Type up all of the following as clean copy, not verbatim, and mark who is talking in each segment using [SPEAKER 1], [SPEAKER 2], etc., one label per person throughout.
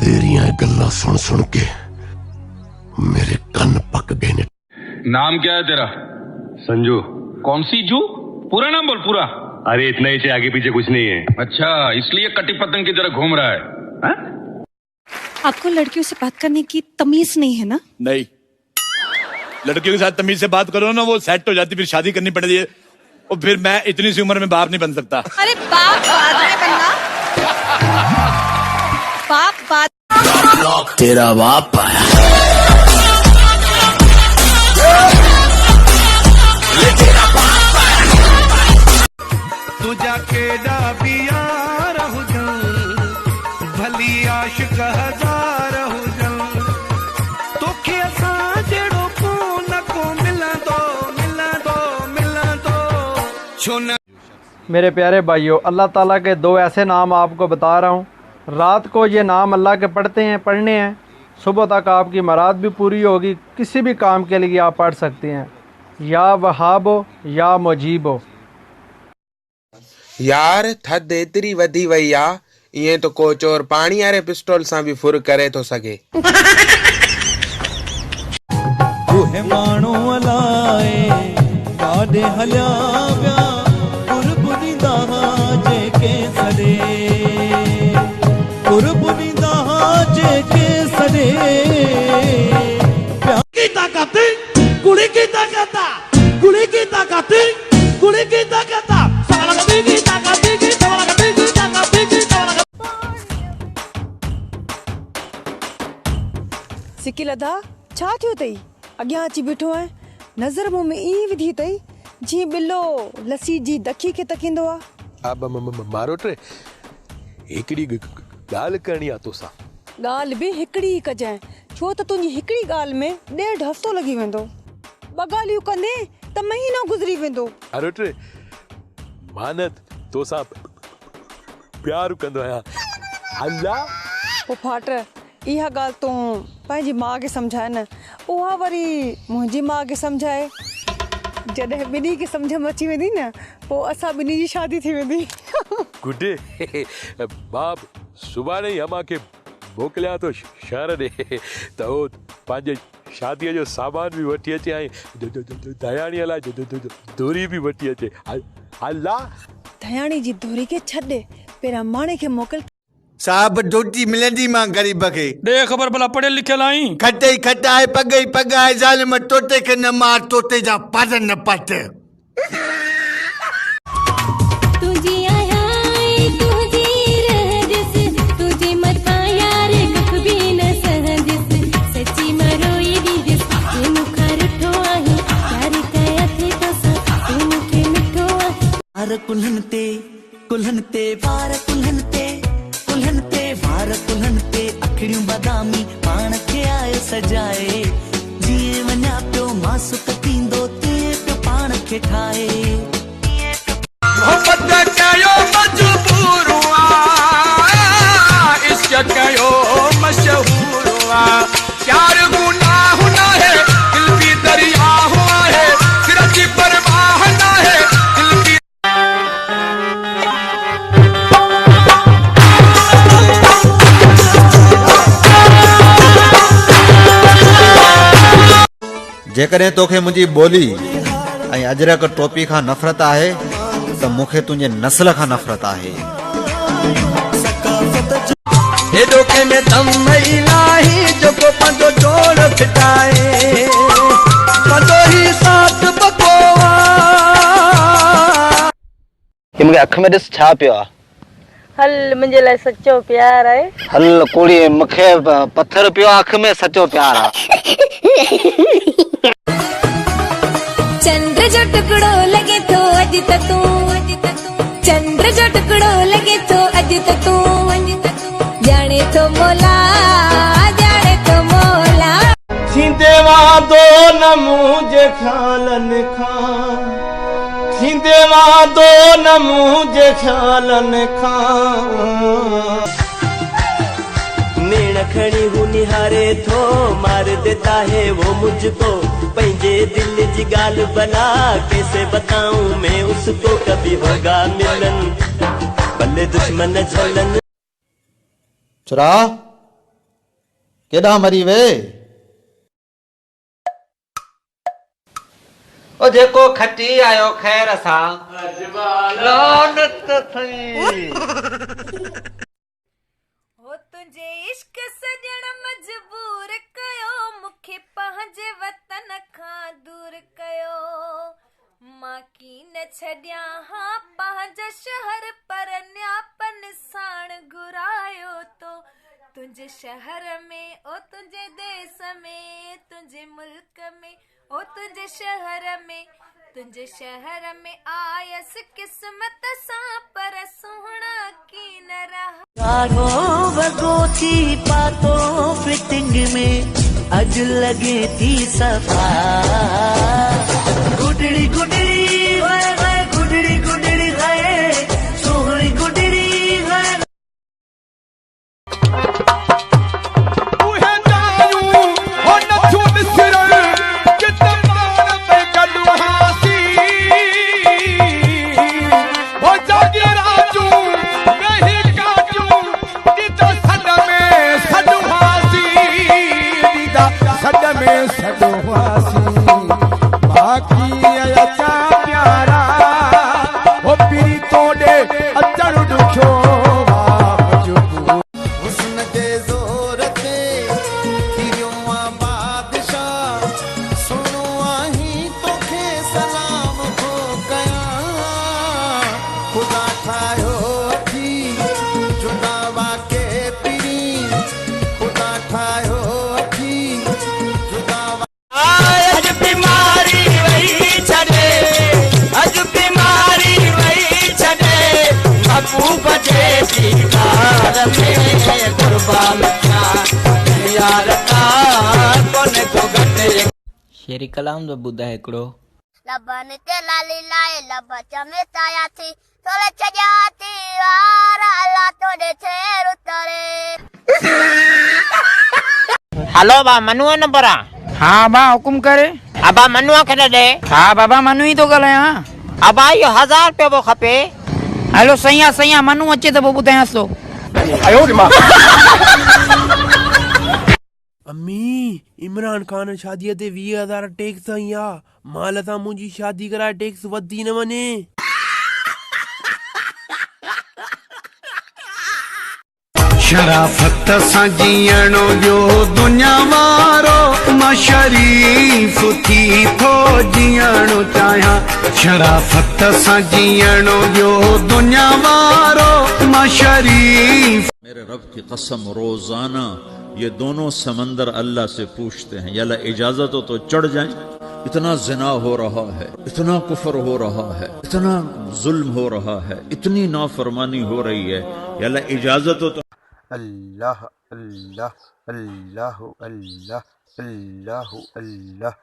[SPEAKER 1] तेरियां गल्लां सुन सुन के मेरे कान पक गए ने।
[SPEAKER 2] नाम क्या है तेरा?
[SPEAKER 3] संजू।
[SPEAKER 2] कौन सी जू? पूरा नाम बोल पूरा।
[SPEAKER 3] अरे इतना ही चाहिए, आगे पीछे कुछ नहीं है।
[SPEAKER 2] अच्छा, इसलिए कटी पतंग की तरह घूम रहा है हा?
[SPEAKER 4] आपको लड़कियों से बात करने की तमीज नहीं है ना?
[SPEAKER 5] नहीं, लड़कियों के साथ तमीज से बात करो ना, वो सेट हो जाती, फिर शादी करनी पड़ती है, और फिर मैं इतनी सी उम्र में बाप नहीं बन सकता।
[SPEAKER 4] अरे बाप बाद में बनना, बाप बाद।
[SPEAKER 1] तेरा बाप आया।
[SPEAKER 6] तुझा केड़ा प्यार हुजन, भली आशिक हजार हुजन, तोखे असां जेड़ो कोन को मिलंदो छो न।
[SPEAKER 7] मेरे प्यारे भाइयों, अल्लाह ताला के दो ऐसे नाम आपको बता रहा हूँ। रात को ये नाम अल्लाह के पढ़ने हैं, सुबह तक आपकी मुराद भी पूरी होगी। किसी भी काम के लिए आप पढ़ सकते हैं, या वहाबो या मुजीबो।
[SPEAKER 8] यार थद एतरी वधी वई आ, इएं तो को चोर पाणी वारे पिस्टोल सां भी फुर करे तो सके।
[SPEAKER 6] तुहे माण्हू अलाए काॾे हलिया विया, कुर्बनी दाहा जेके सॾे, कुर्बनी दाहा जेके सॾे। की ताकत कुड़ी की ताकत, कुड़ी की ताकत, कुड़ी की ताकत, सालगती की ताकत, की सालगती की ताकत, की सालगती।
[SPEAKER 9] सिकी लधा छा थियो तई? अॻियां अची बीठो है, नज़र मुंह में ई विधी तई जी बिल्लो लस्सी जी दखी के तकींदो आ।
[SPEAKER 3] अब मारो टे हिकड़ी गाल करनी आ तोसा।
[SPEAKER 9] गाल भी हिकड़ी कजाए, छो त तुंजी हिकड़ी गाल में 1.5 हफ़्तो लगी वेंदो, ॿ गालियूं कंदे त महीनो गुज़री वेंदो।
[SPEAKER 3] अरे टे मानत तोसा प्यार कंदो आया। अल्लाह
[SPEAKER 9] ओ फाट इहा गाल तूं पंहिंजी मां खे सम्झाए न, उहा वरी मुंहिंजी मां खे सम्झाए। जॾहिं ॿिन्ही खे सम्झ में अची वेंदी न, पोइ असां ॿिन्ही जी शादी थी वेंदी।
[SPEAKER 3] गुडे बाप सुभाणे ई अमा खे मोकिलिया तो शहर ॾे, त उहो पंहिंजे शादीअ जो सामान बि वठी अचे ऐं दयाणीअ लाइ धोरी बि वठी अचे। अल्लाह
[SPEAKER 9] दयाणी जी धोरी खे छॾ, पहिरियां माणे खे मोकिल।
[SPEAKER 6] साहब रोटी मिलंदी मां गरीब खे।
[SPEAKER 5] दे खबर भला पढ़ियल लिखियल आई।
[SPEAKER 6] खटे ई खटा है, पग ई पग है, ज़ालिम तोते के न मार, तोते जा पर न पट।
[SPEAKER 10] तुझी आया तुझी रहजस, तुझी मता यार दुख भी न सहजस, सच्ची मरोई दीजस, तू मुखा रुठो आहे, प्यार कया थे तो सा, तू मुखे मिठो आहे।
[SPEAKER 6] वार कुल्हन ते वार कुल्हन ते वार कुल्हन ते, अखड़ियूं बादामी पाण खे आयो सजाए, जीअं वञा पियो मासूक थींदो तीअं पियो पाण खे ठाहे। मोहब्बत कयो मजबूर हुआ, इश्क कयो मशहूर हुआ, प्यार गुनाह न है, दिल भी दरिया हुआ है, सिर की परवाह न है, दिल की।
[SPEAKER 11] जेकॾहिं तोखे मुंहिंजी ॿोली ऐं अजरक टोपी खां नफ़रत आहे, त मूंखे तुंहिंजे नस्ल खां नफ़रत आहे।
[SPEAKER 7] मूंखे अख में ॾिस छा पियो आहे।
[SPEAKER 9] हल मुंहिंजे लाइ सच्चो प्यार आहे।
[SPEAKER 7] हल कुड़ी, मूंखे पत्थर पियो अख में, सच्चो प्यार आहे।
[SPEAKER 10] चंद्र जो टुकड़ो लगे तो अज तू, चंद्र जो टुकड़ो लगे तो अज तू, जाने तो मोला, जाने तो मोला।
[SPEAKER 6] थींदे वादो न मुझे ख्यालन खां, थींदे वादो न मुझे ख्यालन खां। नेण खड़ी हूँ निहारे थो, मार देता है वो मुझको, पंहिंजे दिल जी गाल बना कैसे बताऊं मैं उसको, कभी होगा मिलन भले दुश्मन झलन।
[SPEAKER 11] चुरा केॾां मरी वे? ओ जेको खटी आयो ख़ैर सां। लानत थई।
[SPEAKER 10] हो तुंहिंजे इश्क सजण मजबूर कयो, मूंखे पंहिंजे वतन खां दूर कयो। मां की न छॾियां हा पंहिंजा शहर, पर न्यापन साण घुरायो तो तुंहिंजे शहर में, ओ तुंहिंजे देश में, तुंहिंजे मुल्क में, ओ तुंहिंजे शहर में, तुंहिंजे शहर में आयस किस्मत सां, पर सुहिणा की न रहा।
[SPEAKER 6] गानो वगो थी पातो फिटिंग में, अज लगे थी सफा। गुडड़ी गुडड़ी हाय हाय, गुडड़ी गुडड़ी हाय, सोहणी गुडड़ी हाय।
[SPEAKER 12] शेरी कलाम जो ॿुधा हिकिड़ो।
[SPEAKER 10] लबन ते लाली लाए लब चमे ताया थी, तोले चजा थी वार अल्लाह तोड़े छेर उतरे।
[SPEAKER 12] हेलो बा मनु नंबर आ?
[SPEAKER 13] हाँ बा हुकुम करे।
[SPEAKER 12] अबा मनु खे दे।
[SPEAKER 13] हाँ बाबा मनु ही तो ॻाल्हायां।
[SPEAKER 12] अबा इहो 1000 रुपया बो खपे।
[SPEAKER 13] हलो सही सही, मनु अचे त पोइ ॿुधायांसि थो।
[SPEAKER 14] अम्मी इमरान खान शादीअ ते 20,000 टैक्स आई आ, माल सां मुंहिंजी शादी कराए टैक्स वधी न वञे।
[SPEAKER 1] शराफत सां जीअणो जो दुनिया वारो, मां शरीफ थी थो जीअणो चाहियां। शराफत सां जीअणो जो दुनिया वारो, मां शरीफ।
[SPEAKER 15] मेरे रब की कसम, रोजाना ये दोनों समंदर अल्लाह से पूछते हैं, या अल्लाह इजाजत हो तो चढ़ जाएं। इतना जिना हो रहा है, इतना कुफर हो रहा है, इतना जुल्म हो रहा है, इतनी नाफरमानी हो रही है, या अल्लाह इजाजत हो तो।
[SPEAKER 7] अल्लाह अल्लाह अल्लाह अल्लाह अल्लाह अल्लाह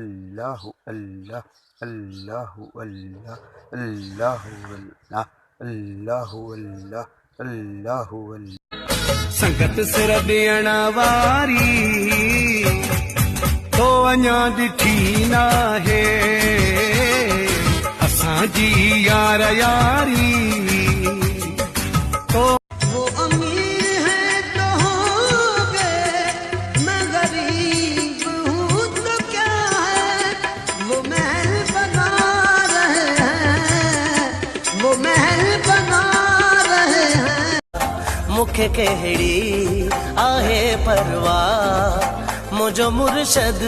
[SPEAKER 7] अल्लाह अल्लाह अल्लाह अल्लाह अल्लाह अल्लाह अल्लाह अल्लाह अल्लाह।
[SPEAKER 6] संगत सिर ॾियण वारी तो अञा ॾिठी नाहे, असांजी यार यारी तो। वो अमीर है तो होंगे, मैं गरीब हूँ तो क्या है। वो महल बना रहे हैं, वो महल बना रहे हैं। मुखे कहिड़ी आहे परवाह, मुझो मुर्शद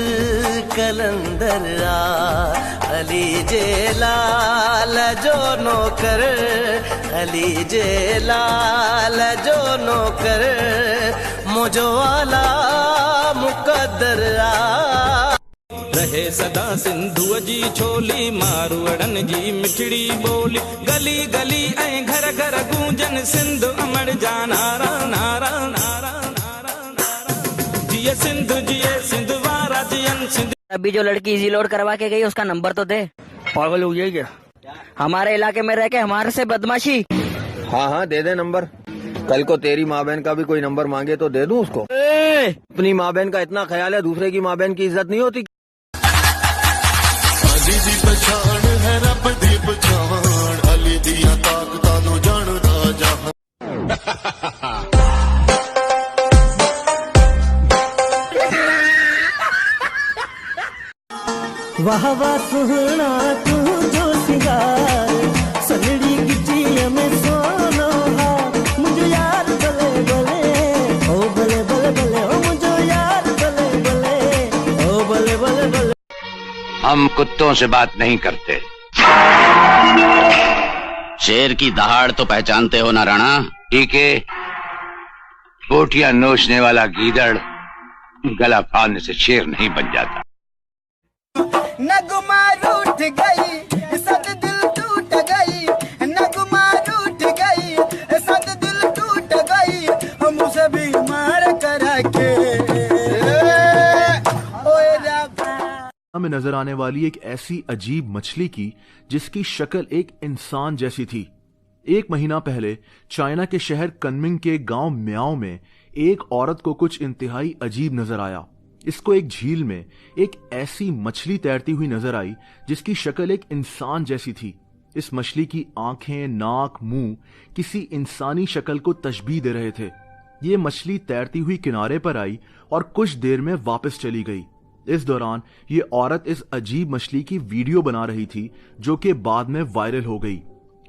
[SPEAKER 6] कलंदर आ। अली जे लाल जो नौकर, अली जे लाल जो नौकर, मुझो वाला मुक़द्दर आ।
[SPEAKER 16] रहे सदा सिंधुअ जी छोली, मारवड़न जी मिठड़ी बोली, गली गली ऐं घर घर गूंजन सिंध अमर जा नारा नारा नारा नारा नारा। जिए सिंध वारा जियन सिंध।
[SPEAKER 12] अभी जो लड़की इजी लोड करवा के गई उसका नंबर तो दे।
[SPEAKER 13] पागल हो गई क्या?
[SPEAKER 12] हमारे इलाके में रह के हमारे से बदमाशी।
[SPEAKER 17] हाँ हाँ दे दे नंबर, कल को तेरी माँ बहन का भी कोई नंबर मांगे तो दे दूं उसको। अपनी माँ बहन का इतना ख्याल है, दूसरे की माँ बहन की इज्जत नहीं होती।
[SPEAKER 1] पछाण है रब दी पछाण, अली दिया ताकतां नूं जानदा जहां।
[SPEAKER 6] वाह वाह सुहना तू जो सिंगार सलड़ी गिट्टी में सोनो हा मुझे यार बले बले ओ बले बले बले ओ मुझे यार बले बले ओ बले बले बले।
[SPEAKER 18] हम कुत्तों से बात नहीं करते। शेर की दहाड़ तो पहचानते हो ना राणा? ठीक है, बोटियां नोचने वाला गीदड़ गला फाड़ने से शेर नहीं बन जाता।
[SPEAKER 6] नगमा रूठ गई सद दिल टूट गई, नगमा रूठ गई सद दिल टूट गई, हम उसे बीमार करा के
[SPEAKER 19] में नजर आने वाली एक ऐसी अजीब मछली की जिसकी शक्ल एक इंसान जैसी थी। एक महीना पहले चाइना के शहर कनमिंग के गांव म्याओ में एक औरत को कुछ इंतहाई अजीब नजर आया। इसको एक झील में एक ऐसी मछली तैरती हुई नजर आई जिसकी शक्ल एक इंसान जैसी थी। इस मछली की आंखें, नाक, मुंह किसी इंसानी शक्ल को तशबीह दे रहे थे। ये मछली तैरती हुई किनारे पर आई और कुछ देर में वापस चली गई। इस दौरान ये औरत इस अजीब मछली की वीडियो बना रही थी जो कि बाद में वायरल हो गई।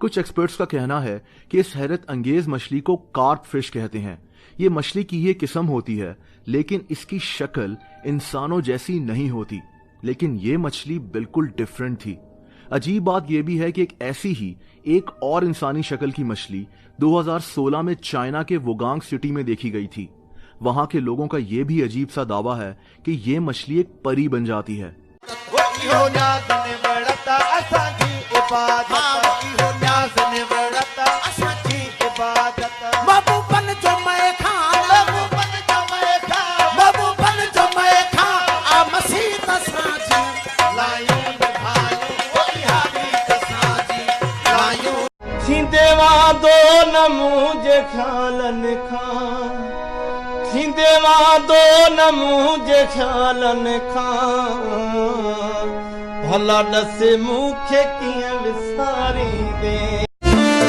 [SPEAKER 19] कुछ एक्सपर्ट्स का कहना है कि इस हैरत अंगेज मछली को कार्प फिश कहते हैं। ये मछली की ये किस्म होती है लेकिन इसकी शक्ल इंसानों जैसी नहीं होती, लेकिन ये मछली बिल्कुल डिफरेंट थी। अजीब बात यह भी है कि एक ऐसी ही एक और इंसानी शक्ल की मछली 2016 में चाइना के वुगांग सिटी में देखी गई थी। वहां के लोगों का यह भी अजीब सा दावा है कि ये मछली एक परी बन जाती है।
[SPEAKER 6] देवा दो न मुझे ख्यालन खां, देवा दो न मुझे ख्यालन खां, भला दसे मुखे किए विसारी दे।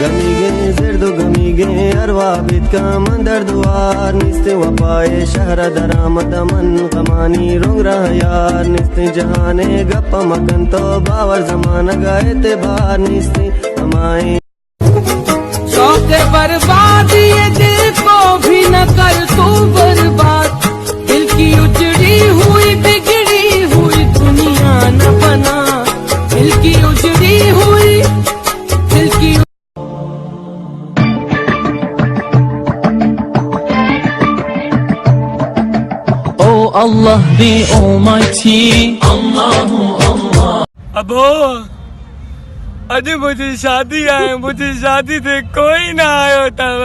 [SPEAKER 6] गमी गे जर्दो गमी गे अरवा बित का मंदर दुआर निस्ते वपाए शहर दरामद मन कमानी रोंग रहा यार निस्ते जहाने गप मकन तो बावर जमाना गए ते बाहर निस्ते हमारे
[SPEAKER 20] शौक बर्बाद ये दिल को भी न कर तू बर्बाद, दिल की उजड़ी हुई बिगड़ी हुई दुनिया न बना, दिल की उजड़ी हुई दिल की। Oh Allah the Almighty, Allahu Allah।
[SPEAKER 21] अबो अजय मुझे शादी आए, मुझे शादी थे कोई ना आयो तब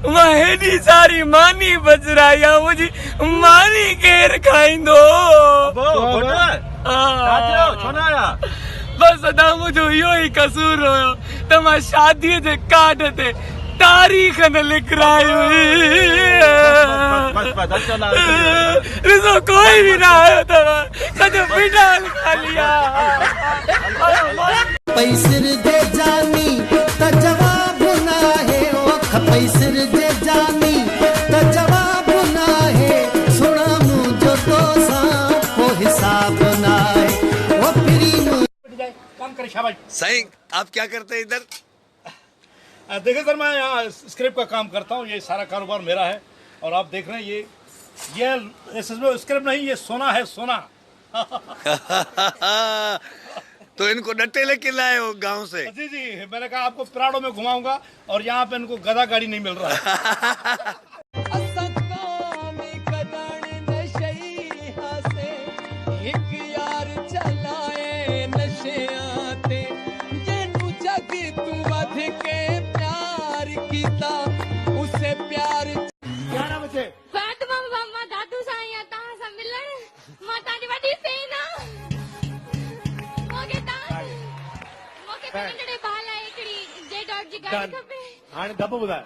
[SPEAKER 21] मां हेडी सारी मानी बच रहा मुझे मानी केर खाइंदो बस अदा मुझो यो ही कसूर होयो त मां शादी जे कार्ड ते तारीख न लिख रायो कोई भी ना आयो तब कदो बिना लिखा लिया।
[SPEAKER 6] पैसर दे जानी त जवाब ना है, ओ पैसर दे जानी त जवाब ना है, सुना मुझो तो को हिसाब ना है वो फ्री
[SPEAKER 5] काम करे शाबाश।
[SPEAKER 22] सही आप क्या करते हैं इधर?
[SPEAKER 5] देखिए सर, मैं यहाँ स्क्रिप्ट का काम करता हूँ, ये सारा कारोबार मेरा है और आप देख रहे हैं ये स्क्रिप्ट नहीं, ये सोना है, सोना।
[SPEAKER 22] तो इनको डट्टे लेके लाए हो गांव से?
[SPEAKER 5] जी जी, मैंने कहा आपको प्राड़ों में घुमाऊंगा और यहाँ पे इनको गधा गाड़ी नहीं मिल रहा है। हाणे दॿ ॿुधाए।